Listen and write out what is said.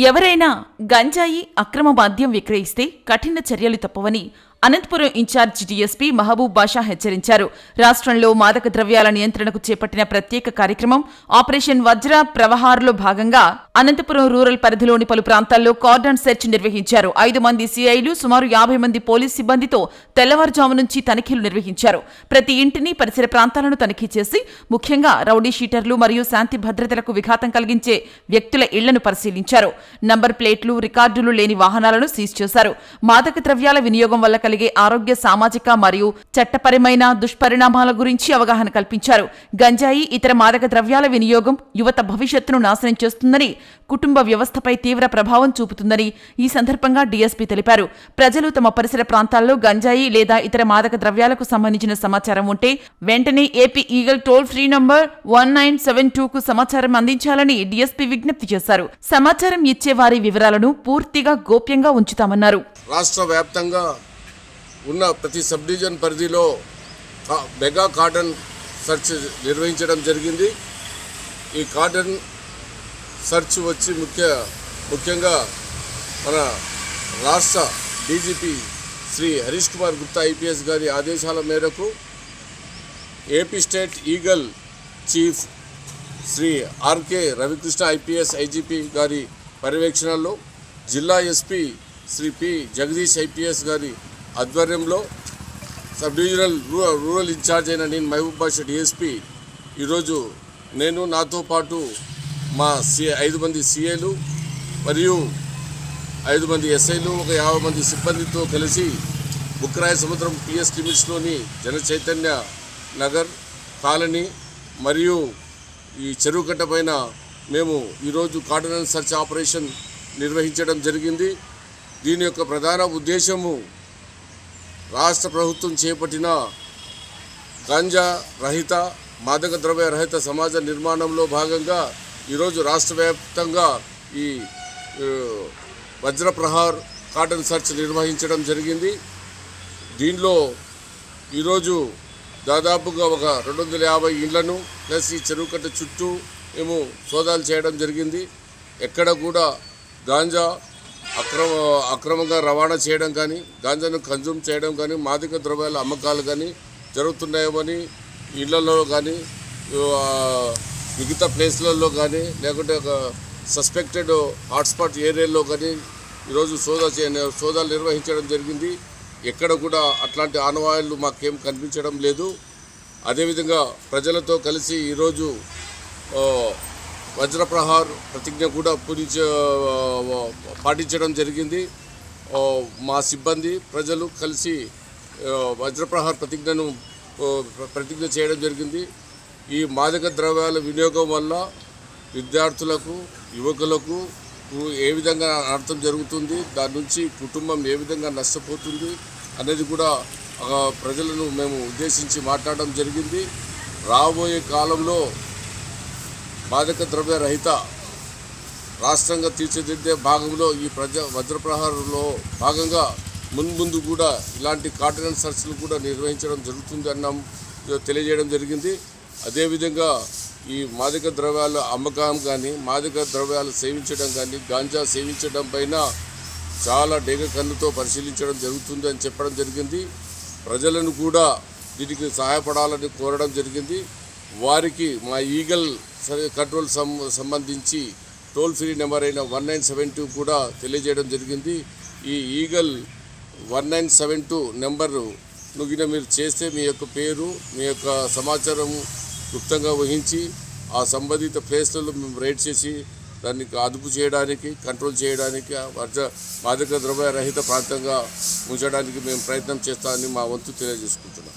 ఎవరైనా గంజాయి అక్రమ మద్యం విక్రయిస్తే కఠిన చర్యలు తప్పవని అనంతపురం ఇన్ఛార్జ్ డీఎస్పీ మహబూబ్ బాషా హెచ్చరించారు. రాష్ట్రంలో మాదక ద్రవ్యాల నియంత్రణకు చేపట్టిన ప్రత్యేక కార్యక్రమం ఆపరేషన్ వజ్ర ప్రవహార్లో భాగంగా అనంతపురం రూరల్ పరిధిలోని పలు ప్రాంతాల్లో కార్డన్ సెర్చ్ నిర్వహించారు. 5 మంది సీఐలు, సుమారు 50 మంది పోలీస్ సిబ్బందితో తెల్లవారుజాము నుంచి తనిఖీలు నిర్వహించారు. ప్రతి ఇంటిని, పరిసర ప్రాంతాలను తనిఖీ చేసి ముఖ్యంగా రౌడీ షీటర్లు మరియు శాంతి భద్రతలకు విఘాతం కలిగించే వ్యక్తుల ఇళ్లను పరిశీలించారు. నంబర్ ప్లేట్లు, రికార్డులు లేని వాహనాలను సీజ్ చేశారు. మాదక ద్రవ్యాల వినియోగం వల్ల కలిగే ఆరోగ్య, సామాజిక మరియు చట్టపరమైన దుష్పరిణామాల గురించి అవగాహన కల్పించారు. గంజాయి, ఇతర మాదక ద్రవ్యాల వినియోగం యువత భవిష్యత్తును నాశనం చేస్తుందని, కుటుంబ వ్యవస్థపై తీవ్ర ప్రభావం చూపుతుందని ఈ సందర్భంగా డీఎస్పీ తెలిపారు. ప్రజలు తమ పరిసర ప్రాంతాల్లో గంజాయి లేదా ఇతర మాదక ద్రవ్యాలకు సంబంధించిన సమాచారం ఉంటే వెంటనే AP eagle toll free number 1972కు సమాచారం అందించాలని డీఎస్పీ విజ్ఞప్తి చేశారు. సమాచారం ఇచ్చే వారి వివరాలను పూర్తిగా గోప్యంగా ఉంచుతామన్నారు. రాష్ట్ర వ్యాప్తంగా ఉన్న ప్రతి సబ్ డివిజన్ పరిధిలో మెగా కార్డన్ సెర్చ్ నిర్వహించడం జరిగింది. ఈ కార్డన్ సెర్చ్ వచ్చి ముఖ్యంగా మన రాష్ట్ర డీజీపీ శ్రీ హరీష్ కుమార్ గుప్తా ఐపీఎస్ గారి ఆదేశాల మేరకు AP state EAGLE chief Shri RK Ravikrishna IPS IGP గారి పర్యవేక్షణలో, జిల్లా SP Shri P Jagadish IPS గారి ఆధ్వర్యంలో సబ్ డివిజనల్ రూరల్ ఇన్ఛార్జ్ అయిన నేను మహబూబ్ బాషా డిఎస్పీ ఈరోజు నాతో పాటు మా 5 మంది సీఏలు మరియు 5 మంది ఎస్ఐలు, ఒక 50 మంది సిబ్బందితో కలిసి బుక్కరాయ సముద్రం పిఎస్ లిమిట్స్లోని జన చైతన్య నగర్ కాలనీ మరియు ఈ చెరువు కట్ట పైన మేము ఈరోజు కార్డన్ సెర్చ్ ఆపరేషన్ నిర్వహించడం జరిగింది. దీని యొక్క ప్రధాన ఉద్దేశము రాష్ట్ర ప్రభుత్వం చేపట్టిన గాంజా రహిత, మాదక ద్రవ్య రహిత సమాజ నిర్మాణంలో భాగంగా ఈరోజు రాష్ట్ర వ్యాప్తంగా ఈ వజ్రప్రహార్ కార్డన్ సెర్చ్ నిర్వహించడం జరిగింది. దీనిలో ఈరోజు దాదాపుగా ఒక 250 ఇళ్లను ప్లస్ ఈ చెరువు కట్ట చుట్టూ మేము సోదాలు చేయడం జరిగింది. ఎక్కడ కూడా గాంజా అక్రమంగా రవాణా చేయడం కానీ, గాంజాను కన్జ్యూమ్ చేయడం కానీ, మాదక ద్రవ్యాల అమ్మకాలు కానీ జరుగుతున్నాయని ఇళ్లలో కానీ, మిగతా ప్లేస్లలో కానీ, లేకుంటే ఒక సస్పెక్టెడ్ హాట్స్పాట్ ఏరియాలో కానీ ఈరోజు సోదాలు నిర్వహించడం జరిగింది. ఎక్కడ కూడా అట్లాంటి ఆనవాళ్లు మాకేం కనిపించడం లేదు. అదేవిధంగా ప్రజలతో కలిసి ఈరోజు వజ్రప్రహార్ ప్రతిజ్ఞ కూడా పాటించడం జరిగింది. మా సిబ్బంది, ప్రజలు కలిసి వజ్రప్రహార్ ప్రతిజ్ఞ చేయడం జరిగింది. ఈ మాదక ద్రవ్యాల వినియోగం వల్ల విద్యార్థులకు, యువకులకు ఏ విధంగా అర్థం జరుగుతుంది, దాని నుంచి కుటుంబం ఏ విధంగా నష్టపోతుంది అనేది కూడా ప్రజలను మేము ఉద్దేశించి మాట్లాడడం జరిగింది. రాబోయే కాలంలో మాదక ద్రవ్య రహిత రాష్ట్రంగా తీర్చిదిద్దే భాగంలో ఈ వజ్రప్రహారంలో భాగంగా ముందు కూడా ఇలాంటి కార్డన్ సెర్చ్లు కూడా నిర్వహించడం జరుగుతుంది తెలియజేయడం జరిగింది. అదేవిధంగా ఈ మాదక ద్రవ్యాల అమ్మకం కానీ, మాదక ద్రవ్యాలు సేవించడం కానీ, గాంజా సేవించడం పైన చాలా డేగ కన్నుతో పరిశీలించడం జరుగుతుంది అని చెప్పడం జరిగింది. ప్రజలను కూడా దీనికి సహాయపడాలని కోరడం జరిగింది. వారికి మా ఈగల్ కంట్రోల్ సంబంధించి టోల్ ఫ్రీ నెంబర్ అయిన 1972 కూడా తెలియజేయడం జరిగింది. ఈ ఈగల్ 1972 నెంబరు మీరు చేస్తే మీ యొక్క పేరు, మీ యొక్క సమాచారం గుప్తంగా వహించి ఆ సంబంధిత ప్లేస్లలో మేము రైడ్ చేసి దాన్ని అదుపు చేయడానికి, కంట్రోల్ చేయడానికి, మాదక ద్రవ్య రహిత ప్రాంతంగా ఉంచడానికి మేము ప్రయత్నం చేస్తామని మా వంతు తెలియజేసుకుంటున్నాం.